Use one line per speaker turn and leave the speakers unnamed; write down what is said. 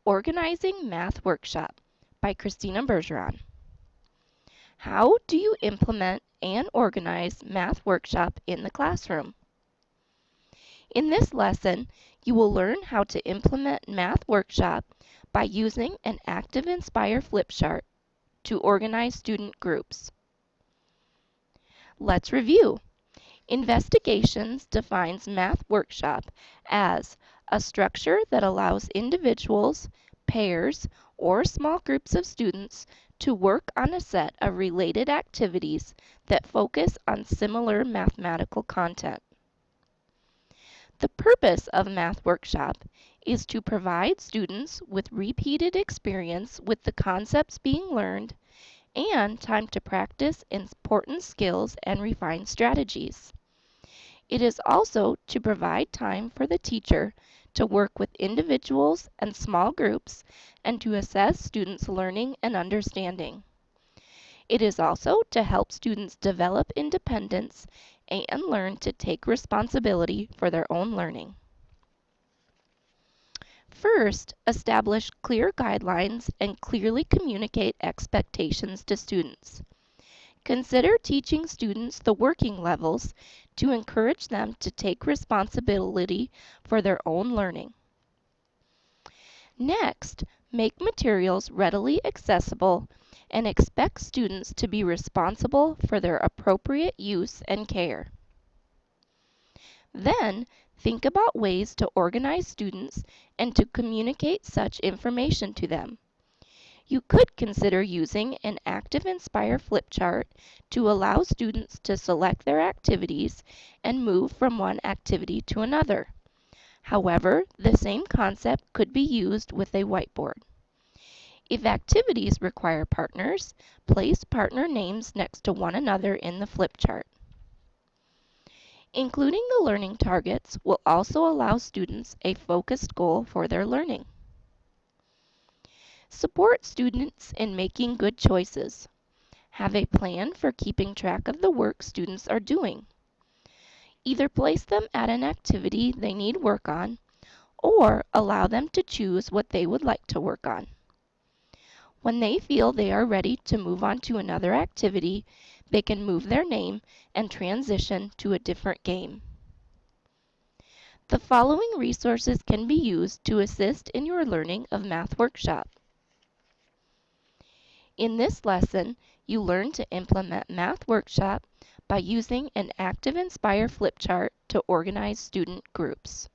Organizing Math Workshop by SDCountsBergeron. How do you implement and organize Math Workshop in the classroom? In this lesson, you will learn how to implement Math Workshop by using an Active Inspire flip chart to organize student groups. Let's review. Investigations defines Math Workshop as a structure that allows individuals, pairs, or small groups of students to work on a set of related activities that focus on similar mathematical content. The purpose of Math Workshop is to provide students with repeated experience with the concepts being learned and time to practice important skills and refine strategies. It is also to provide time for the teacher to work with individuals and small groups and to assess students' learning and understanding. It is also to help students develop independence and learn to take responsibility for their own learning. First, establish clear guidelines and clearly communicate expectations to students. Consider teaching students the working levels to encourage them to take responsibility for their own learning. Next, make materials readily accessible and expect students to be responsible for their appropriate use and care. Then, think about ways to organize students and to communicate such information to them. You could consider using an Active Inspire flip chart to allow students to select their activities and move from one activity to another. However, the same concept could be used with a whiteboard. If activities require partners, place partner names next to one another in the flip chart. Including the learning targets will also allow students a focused goal for their learning. Support students in making good choices. Have a plan for keeping track of the work students are doing. Either place them at an activity they need work on, or allow them to choose what they would like to work on. When they feel they are ready to move on to another activity, they can move their name and transition to a different game. The following resources can be used to assist in your learning of Math Workshop. In this lesson, you learn to implement Math Workshop by using an Active Inspire flip chart to organize student groups.